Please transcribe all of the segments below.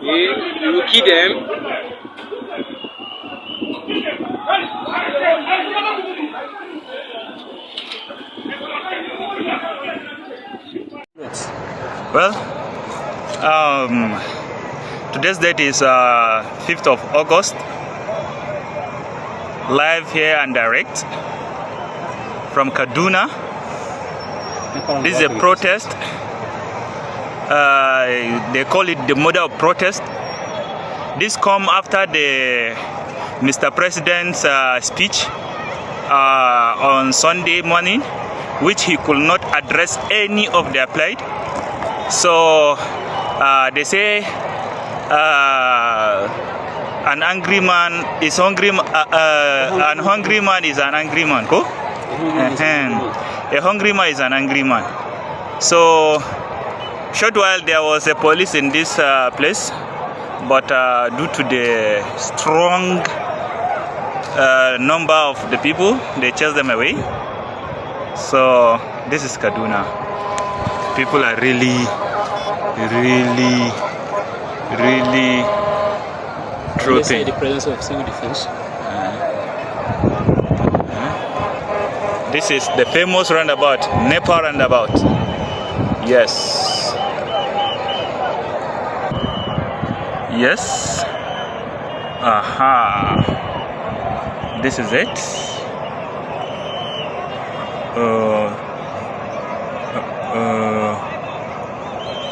You will kill them. Well, today's date is 5th of August. Live here and direct from Kaduna. This is a protest. They call it the mother of protest. This come after the Mr. President's speech on Sunday morning, which he could not address any of their plight. So they say an angry man is hungry. An hungry man is an angry man. Go. A hungry man is an angry man. So short while there was a police in this place, but due to the strong number of the people, they chased them away. So this is Kaduna. People are really trooping. The presence of civil defense. This is the famous roundabout, Nepal roundabout. Yes. Yes. Aha. This is it.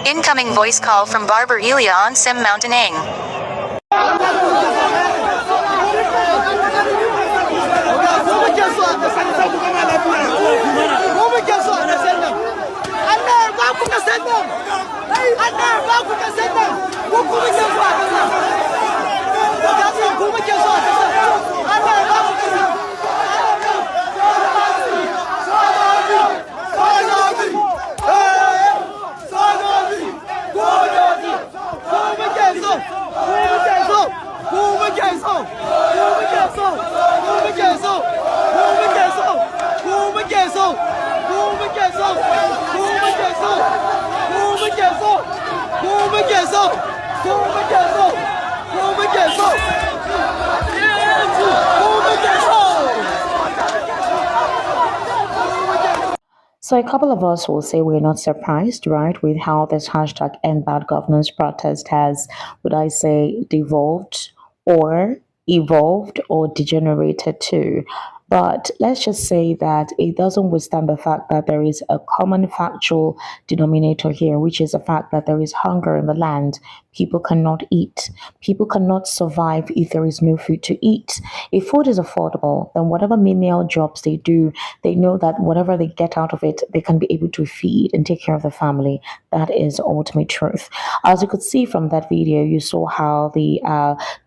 Incoming voice call from Barber Elia on Sim Mountaining. So a couple of us will say we're not surprised, right, with how this hashtag End Bad Governance protest has, would I say, devolved or evolved or degenerated to. But let's just say that it doesn't withstand the fact that there is a common factual denominator here, which is the fact that there is hunger in the land. People cannot eat. People cannot survive if there is no food to eat. If food is affordable, then whatever menial jobs they do, they know that whatever they get out of it, they can be able to feed and take care of the family. That is the ultimate truth. As you could see from that video, you saw how the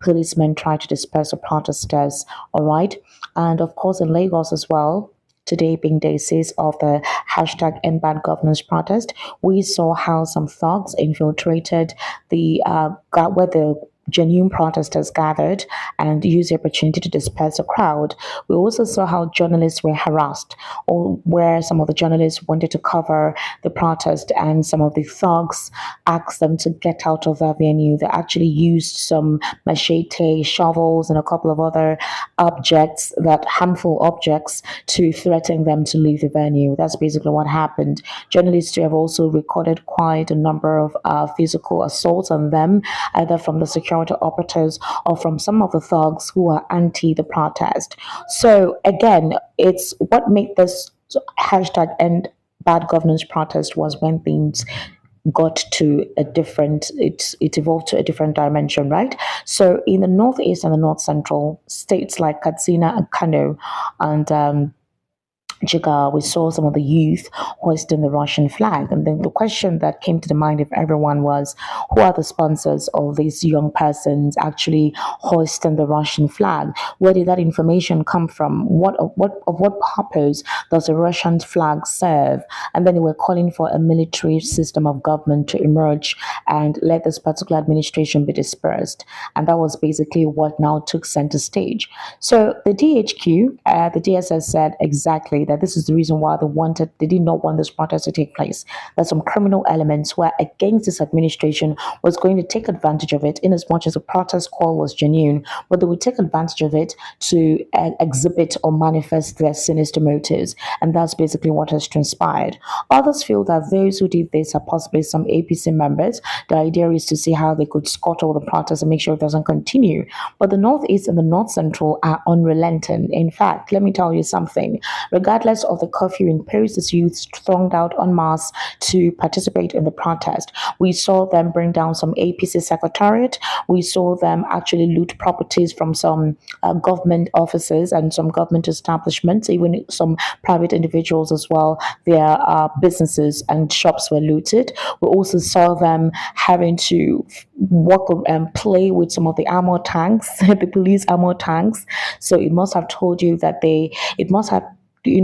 policemen tried to disperse the protesters, all right? And of course, in Lagos as well, today being day 6 of the hashtag End Bad Governance protest, we saw how some thugs infiltrated the where the genuine protesters gathered and used the opportunity to disperse the crowd. We also saw how journalists were harassed, or where some of the journalists wanted to cover the protest and some of the thugs asked them to get out of that venue. They actually used some machete, shovels, and a couple of other objects, that harmful objects, to threaten them to leave the venue. That's basically what happened. Journalists have also recorded quite a number of physical assaults on them, either from the security operatives or from some of the thugs who are anti the protest. So again, it's what made this hashtag End Bad Governance protest was when things got to a different, it evolved to a different dimension, right? So in the northeast and the north central states like Katsina and Kano and Jigar, we saw some of the youth hoisting the Russian flag. And then the question that came to the mind of everyone was, who are the sponsors of these young persons actually hoisting the Russian flag? Where did that information come from? What purpose does the Russian flag serve? And then they were calling for a military system of government to emerge and let this particular administration be dispersed. And that was basically what now took center stage. So the DHQ, the DSS said exactly that this is the reason why they did not want this protest to take place. That some criminal elements were against this administration was going to take advantage of it in as much as the protest call was genuine, but they would take advantage of it to exhibit or manifest their sinister motives. And that's basically what has transpired. Others feel that those who did this are possibly some APC members. The idea is to see how they could scuttle the protest and make sure it doesn't continue. But the Northeast and the North Central are unrelenting. In fact, let me tell you something. Regardless of the curfew imposed, this youth thronged out en masse to participate in the protest. We saw them bring down some APC secretariat. We saw them actually loot properties from some government offices and some government establishments, even some private individuals as well. Their businesses and shops were looted. We also saw them having to work and play with some of the armor tanks, the police armor tanks. So it must have told you that it must have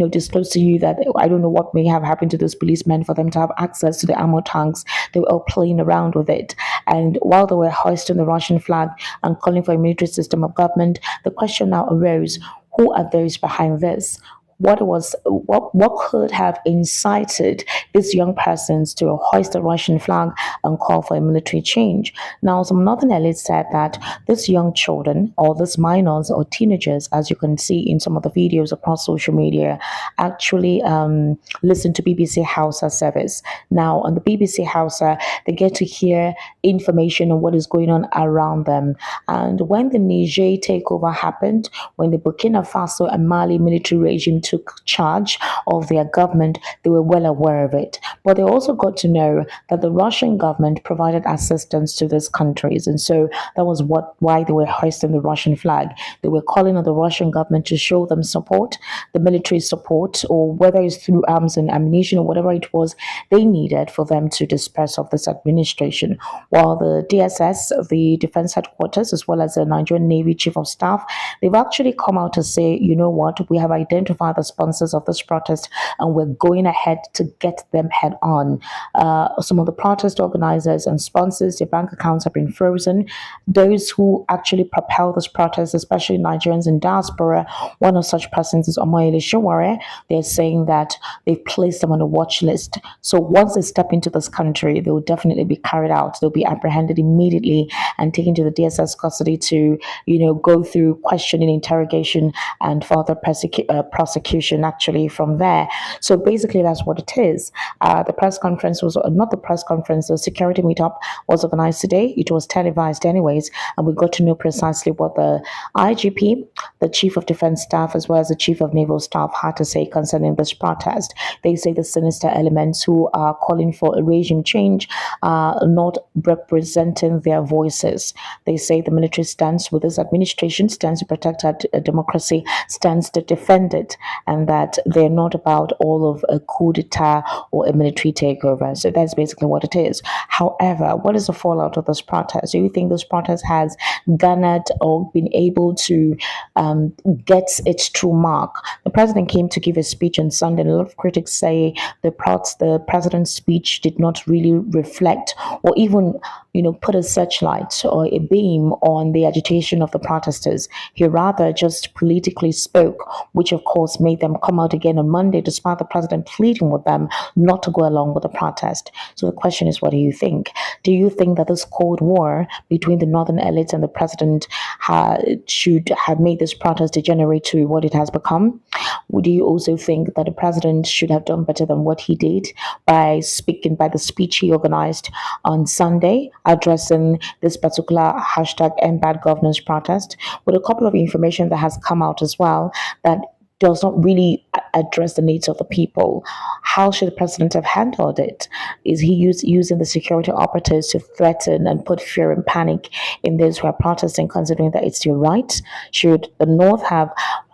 disclosed to you that I don't know what may have happened to those policemen for them to have access to the ammo tanks. They were all playing around with it. And while they were hoisting the Russian flag and calling for a military system of government, the question now arose, who are those behind this? What could have incited these young persons to hoist the Russian flag and call for a military change? Now, some northern elites said that these young children, or these minors or teenagers, as you can see in some of the videos across social media, actually listen to BBC Hausa service. Now, on the BBC Hausa, they get to hear information on what is going on around them. And when the Niger takeover happened, when the Burkina Faso and Mali military regime took charge of their government, they were well aware of it. But they also got to know that the Russian government provided assistance to these countries. And so that was why they were hoisting the Russian flag. They were calling on the Russian government to show them support, the military support, or whether it's through arms and ammunition or whatever it was they needed for them to disperse of this administration. While the DSS, the Defense Headquarters, as well as the Nigerian Navy Chief of Staff, they've actually come out to say, you know what, we have identified the sponsors of this protest and we're going ahead to get them head on. Some of the protest organizers and sponsors, their bank accounts have been frozen. Those who actually propel this protest, especially Nigerians in diaspora, one of such persons is Omoyele Sowore. They're saying that they've placed them on a watch list. So once they step into this country, they will definitely be carried out. They'll be apprehended immediately and taken to the DSS custody to, go through questioning, interrogation, and further prosecution actually from there. So basically, that's what it is. The press conference was not the press conference, the security meetup was organized today. It was televised anyways, and we got to know precisely what the IGP, the Chief of Defense Staff, as well as the Chief of Naval Staff had to say concerning this protest. They say the sinister elements who are calling for a regime change are not representing their voices. They say the military stands with this administration, stands to protect our democracy, stands to defend it, and that they're not about all of a coup d'etat or a military takeover. So that's basically what it is. However, what is the fallout of this protest? Do you think this protest has garnered or been able to get its true mark? The president came to give a speech on Sunday, and a lot of critics say the president's speech did not really reflect or even put a searchlight or a beam on the agitation of the protesters. He rather just politically spoke, which of course made them come out again on Monday, despite the president pleading with them not to go along with the protest. So the question is, what do you think? Do you think that this Cold War between the northern elites and the president should have made this protest degenerate to what it has become? Do you also think that the president should have done better than what he did by the speech he organized on Sunday, addressing this particular hashtag End Bad Governance protest, with a couple of information that has come out as well that does not really address the needs of the people? How should the president have handled it? Is he using the security operatives to threaten and put fear and panic in those who are protesting, considering that it's your right? Should the North have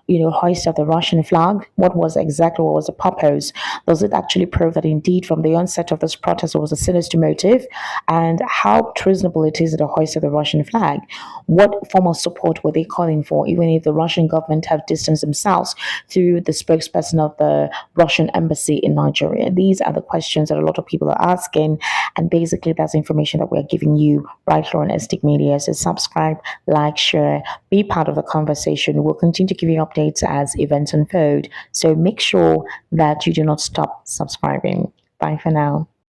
hoist of the Russian flag? What was the purpose? Does it actually prove that indeed from the onset of this protest there was a sinister motive? And how treasonable it is the hoist of the Russian flag? What form of support were they calling for, even if the Russian government have distanced themselves through the spokesperson of the Russian embassy in Nigeria? These are the questions that a lot of people are asking, and basically that's information that we're giving you right here on Estic Media. So subscribe, like, share, be part of the conversation. We'll continue to give you updates as events unfold. So make sure that you do not stop subscribing. Bye for now.